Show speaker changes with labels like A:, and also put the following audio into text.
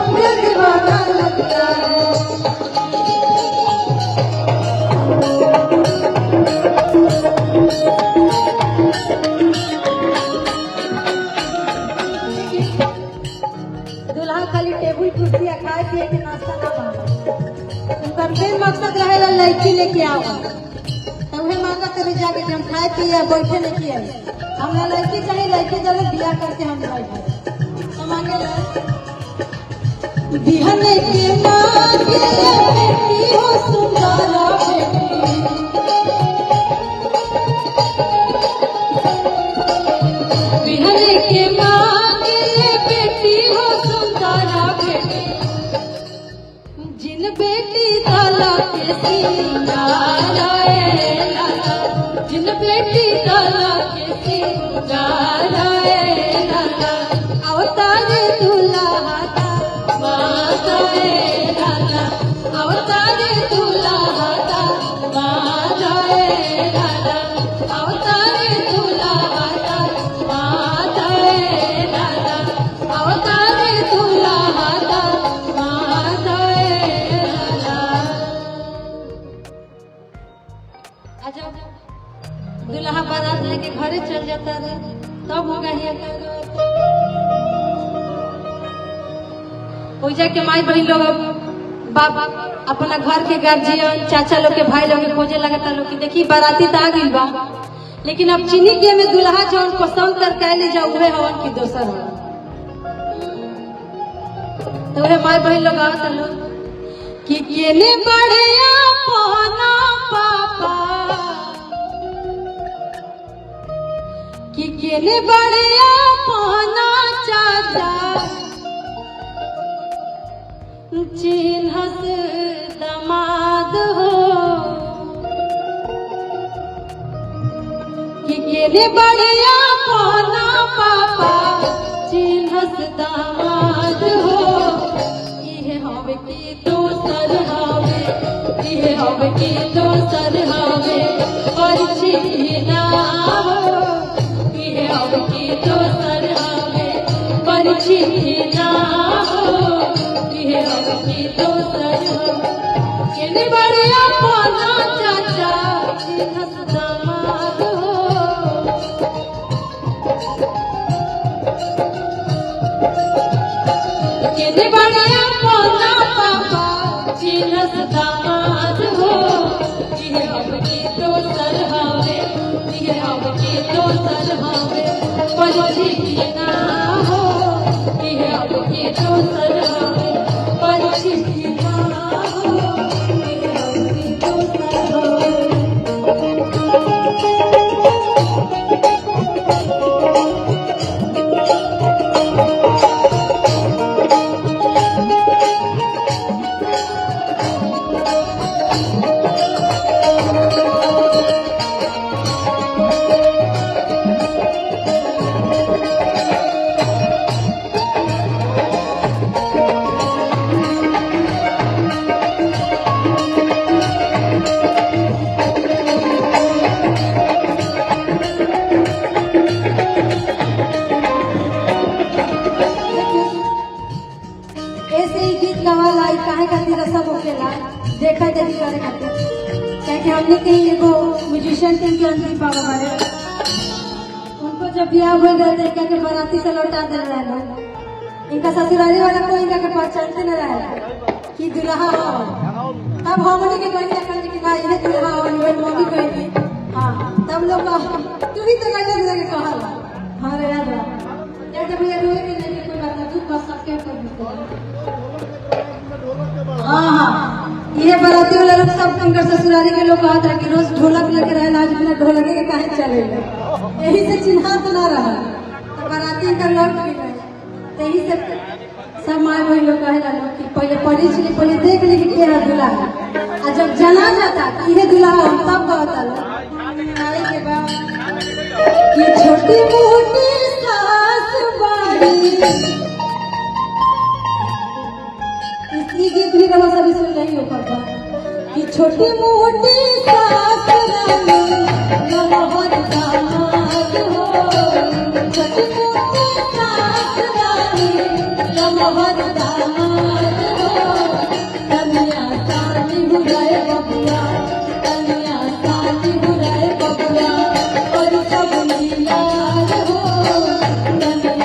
A: मुझे दीवाना लगता है। दूल्हा खाली टेबुल कुर्सी खाए पिए के नाश्ता ना मांगा, उनका मेन मकसद रहेला लड़की लेके आओ। उन्हें मांगा तभी जाके हम खाए पिए बैठे नहीं किए, हमरा लड़की चाहिए, लड़की जब बिया करके हम बैठे तो मांगे बिहन के मांगे बेटी हो सुंदरा बेटी, बिहन के मांगे बेटी हो सुंदरा बेटी, जिन बेटी काला के सिंगारा जिन बेटी काला के सिंगारा लाला, अवतार दूल्हा था माता लाला, अवतार दूल्हा था माता लाला, अवतार दूल्हा था माता लाला, अवतार दूल्हा था माता लाला। अच्छा दूल्हा बारात लेके घरे चल जाता रहे, तब होगा ही पूजा के माई बहन लोग बाप अपना घर के गार्जियन चाचा लोग के भाई लोग के खोजे लगता लोग कि देखी बाराती तो आ गई बा, लेकिन अब चीनी के में दूल्हा जौन पसंद करके ले जाओ उहे हवन की दोसर हो, तो उहे माई बहन लोग आवत लोग कि केने बड़े अपना पापा, कि केने बड़े अपना चाचा, चिन्हस दामाद हो, कि केने बड़े अपना पापा, चिन्हस दामाद हो, इहे हवे की दोसर हवे, इहे हवे की दोसर हवे, और चिन्हा हो, इहे हवे की दोसर हवे, पर चिन्हा हो, इहे हवे की दोसर हवे, केने बड़े अपना चाचा, चिन्हस दामाद हो, केने बड़े अपना पापा, चिन्हस दामाद हो, इहे हवे की दोसर हवे, इहे हवे की दोसर हवे, पर चिन्हा हो, इहे हवे की दोसर हवे, पर चिन्हा हो, इहे हवे की दोसर हवे। देखा देखी करे खातिर क्या हमने कहीं एगो म्यूजिशियन टीम के अंतिम पावा बारे, उनको जब ब्याह हो गए देखा के बाराती से लौटा दे रहे लोग, इनका ससुराली वाला कोई इनका के पहचानते न रहे कि दुल्हा हो, तब हमने के कोई देखा कि भाई ये दुल्हा हो, ये मम्मी कही थी, हाँ तब लोग तू ही तो लगे लगे कहा हाँ रे याद है जब ये रोए भी नहीं कोई बात नहीं, तू बस सबके हाँ हाँ ये बाराती वाला लोग सब उनका ससुराली के लोग कहते कि रोज ढोलक लेके रहे, आज बिना ढोलक के काहे चले, यही से चिन्हा तो ना रहा, तो बाराती का लौट भी गए, तो यही से सब माए बहन लोग कहे लोग कि पहले पढ़ी चली, पहले देख ली कि है दूल्हा, और जब जना जाता कि ये दूल्हा हम तब कहता लोग के बाद कि छोटी मोटी सास बारी, इसी गीत भी रहा सभी सुन रही हो पापा कि छोटी मोटी सास रानी नमहर दामाद हो, छोटी मोटी सास रानी लमहर दामाद हो कन्या साली बुलाए बबुआ कन्या साली बुलाए बबुआ और सब यार हो कन्या